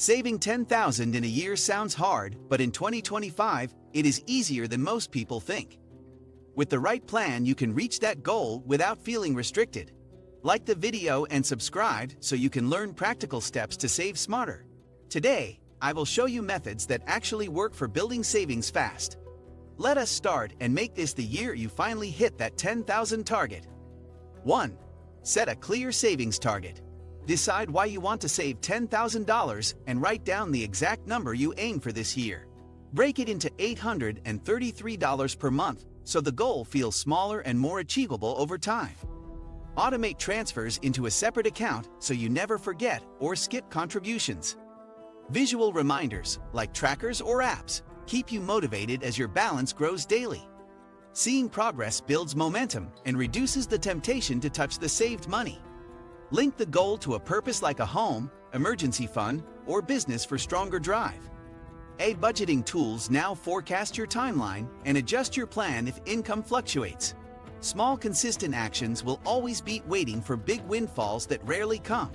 Saving $10,000 in a year sounds hard, but in 2025, it is easier than most people think. With the right plan, you can reach that goal without feeling restricted. Like the video and subscribe so you can learn practical steps to save smarter. Today, I will show you methods that actually work for building savings fast. Let us start and make this the year you finally hit that $10,000 target. 1. Set a clear savings target. Decide why you want to save $10,000 and write down the exact number you aim for this year. Break it into $833 per month so the goal feels smaller and more achievable over time. Automate transfers into a separate account so you never forget or skip contributions. Visual reminders, like trackers or apps, keep you motivated as your balance grows daily. Seeing progress builds momentum and reduces the temptation to touch the saved money. Link the goal to a purpose like a home, emergency fund, or business for stronger drive. Budgeting tools now forecast your timeline and adjust your plan if income fluctuates. Small, consistent actions will always beat waiting for big windfalls that rarely come.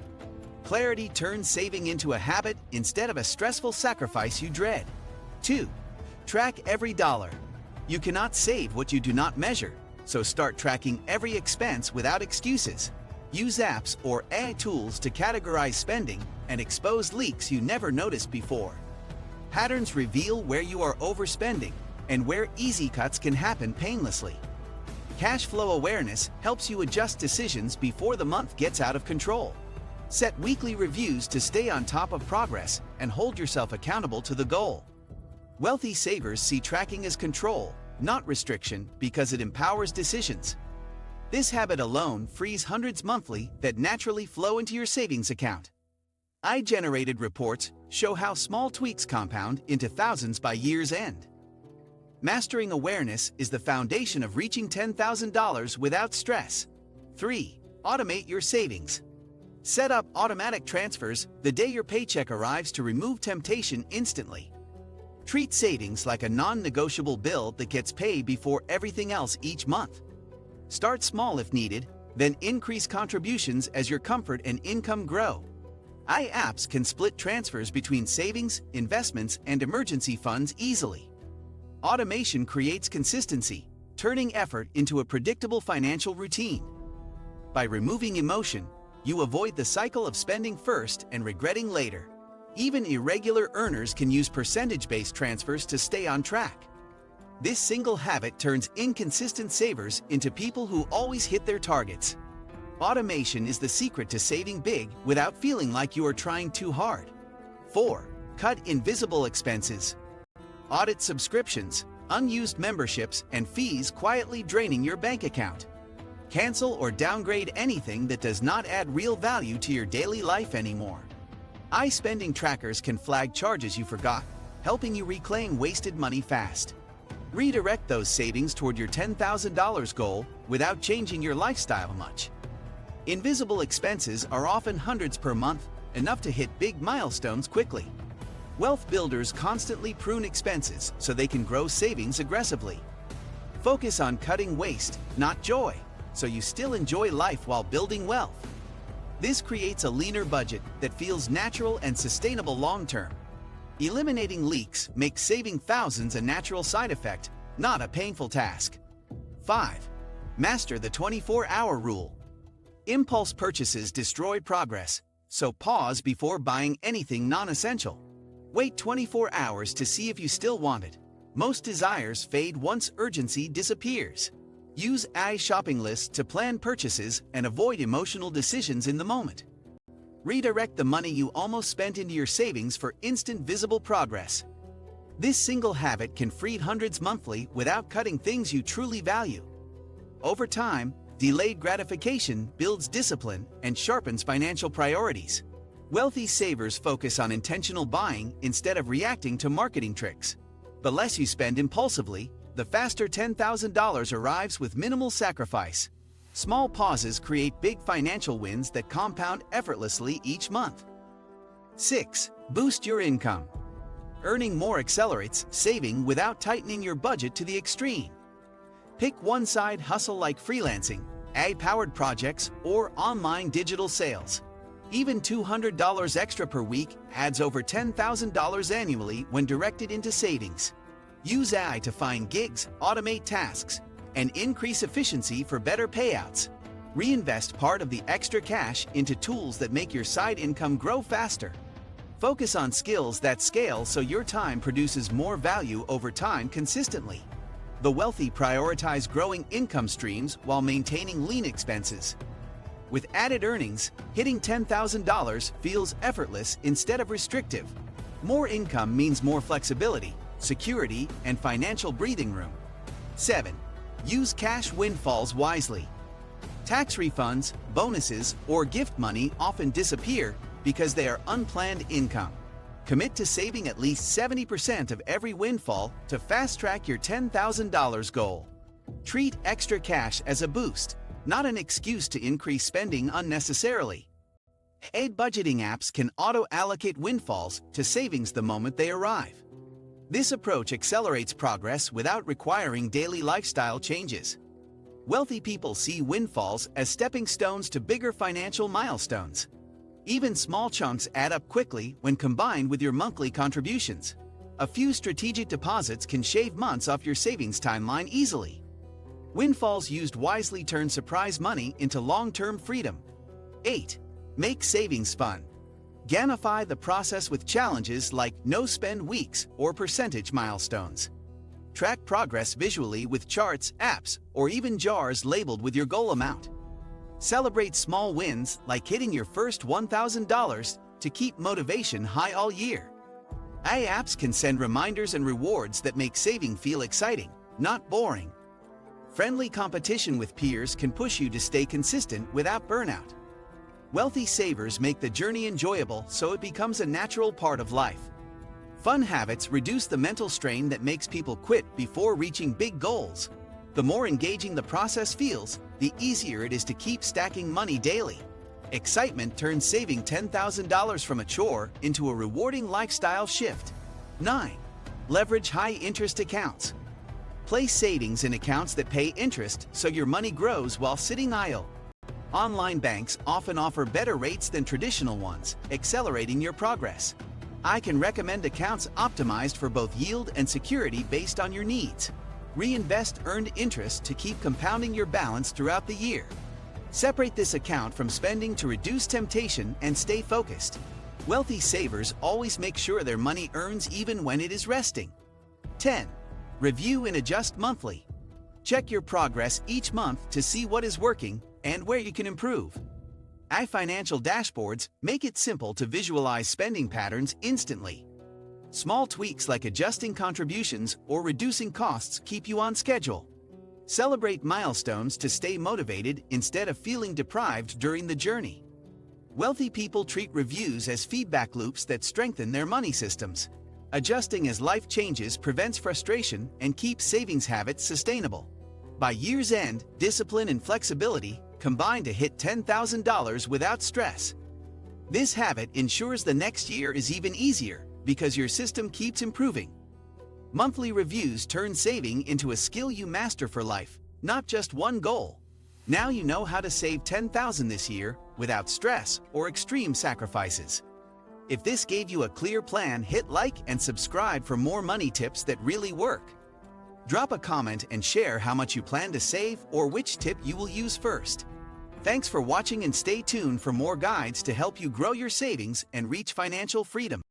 Clarity turns saving into a habit instead of a stressful sacrifice you dread. 2. Track every dollar. You cannot save what you do not measure, so start tracking every expense without excuses. Use apps or AI tools to categorize spending and expose leaks you never noticed before. Patterns reveal where you are overspending and where easy cuts can happen painlessly. Cash flow awareness helps you adjust decisions before the month gets out of control. Set weekly reviews to stay on top of progress and hold yourself accountable to the goal. Wealthy savers see tracking as control, not restriction, because it empowers decisions. This habit alone frees hundreds monthly that naturally flow into your savings account. AI-generated reports show how small tweaks compound into thousands by year's end. Mastering awareness is the foundation of reaching $10,000 without stress. 3. Automate your savings. Set up automatic transfers the day your paycheck arrives to remove temptation instantly. Treat savings like a non-negotiable bill that gets paid before everything else each month. Start small if needed, then increase contributions as your comfort and income grow. AI apps can split transfers between savings, investments, and emergency funds easily. Automation creates consistency, turning effort into a predictable financial routine. By removing emotion, you avoid the cycle of spending first and regretting later. Even irregular earners can use percentage-based transfers to stay on track. This single habit turns inconsistent savers into people who always hit their targets. Automation is the secret to saving big without feeling like you are trying too hard. 4. Cut invisible expenses. Audit subscriptions, unused memberships, and fees quietly draining your bank account. Cancel or downgrade anything that does not add real value to your daily life anymore. Spending trackers can flag charges you forgot, helping you reclaim wasted money fast. Redirect those savings toward your $10,000 goal without changing your lifestyle much. Invisible expenses are often hundreds per month, enough to hit big milestones quickly. Wealth builders constantly prune expenses so they can grow savings aggressively. Focus on cutting waste, not joy, so you still enjoy life while building wealth. This creates a leaner budget that feels natural and sustainable long-term. Eliminating leaks makes saving thousands a natural side effect, not a painful task. 5. Master the 24-hour rule. Impulse purchases destroy progress, so pause before buying anything non-essential. Wait 24 hours to see if you still want it. Most desires fade once urgency disappears. Use AI shopping lists to plan purchases and avoid emotional decisions in the moment. Redirect the money you almost spent into your savings for instant visible progress. This single habit can free hundreds monthly without cutting things you truly value. Over time, delayed gratification builds discipline and sharpens financial priorities. Wealthy savers focus on intentional buying instead of reacting to marketing tricks. The less you spend impulsively, the faster $10,000 arrives with minimal sacrifice. Small pauses create big financial wins that compound effortlessly each month. 6. Boost your income. Earning more accelerates saving without tightening your budget to the extreme. Pick one side hustle like freelancing, AI-powered projects, or online digital sales. Even $200 extra per week adds over $10,000 annually when directed into savings. Use AI to find gigs, automate tasks, and increase efficiency for better payouts. Reinvest part of the extra cash into tools that make your side income grow faster. Focus on skills that scale so your time produces more value over time consistently. The wealthy prioritize growing income streams while maintaining lean expenses. With added earnings, hitting $10,000 feels effortless instead of restrictive. More income means more flexibility, security, and financial breathing room. 7. Use cash windfalls wisely. Tax refunds, bonuses, or gift money often disappear because they are unplanned income. Commit to saving at least 70% of every windfall to fast-track your $10,000 goal. Treat extra cash as a boost, not an excuse to increase spending unnecessarily. Aid budgeting apps can auto-allocate windfalls to savings the moment they arrive. This approach accelerates progress without requiring daily lifestyle changes. Wealthy people see windfalls as stepping stones to bigger financial milestones. Even small chunks add up quickly when combined with your monthly contributions. A few strategic deposits can shave months off your savings timeline easily. Windfalls used wisely turn surprise money into long-term freedom. 8. Make savings fun. Gamify the process with challenges like no-spend weeks or percentage milestones. Track progress visually with charts, apps, or even jars labeled with your goal amount. Celebrate small wins like hitting your first $1,000 to keep motivation high all year. AI apps can send reminders and rewards that make saving feel exciting, not boring. Friendly competition with peers can push you to stay consistent without burnout. Wealthy savers make the journey enjoyable so it becomes a natural part of life. Fun habits reduce the mental strain that makes people quit before reaching big goals. The more engaging the process feels, the easier it is to keep stacking money daily. Excitement turns saving $10,000 from a chore into a rewarding lifestyle shift. 9. Leverage high-interest accounts. Place savings in accounts that pay interest so your money grows while sitting idle. Online banks often offer better rates than traditional ones, accelerating your progress. I can recommend accounts optimized for both yield and security based on your needs. Reinvest earned interest to keep compounding your balance throughout the year. Separate this account from spending to reduce temptation and stay focused. Wealthy savers always make sure their money earns even when it is resting. 10. Review and adjust monthly. Check your progress each month to see what is working and where you can improve. iFinancial dashboards make it simple to visualize spending patterns instantly. Small tweaks like adjusting contributions or reducing costs keep you on schedule. Celebrate milestones to stay motivated instead of feeling deprived during the journey. Wealthy people treat reviews as feedback loops that strengthen their money systems. Adjusting as life changes prevents frustration and keeps savings habits sustainable. By year's end, discipline and flexibility combine to hit $10,000 without stress. This habit ensures the next year is even easier because your system keeps improving. Monthly reviews turn saving into a skill you master for life, not just one goal. Now you know how to save $10,000 this year without stress or extreme sacrifices. If this gave you a clear plan, hit like and subscribe for more money tips that really work. Drop a comment and share how much you plan to save or which tip you will use first. Thanks for watching and stay tuned for more guides to help you grow your savings and reach financial freedom.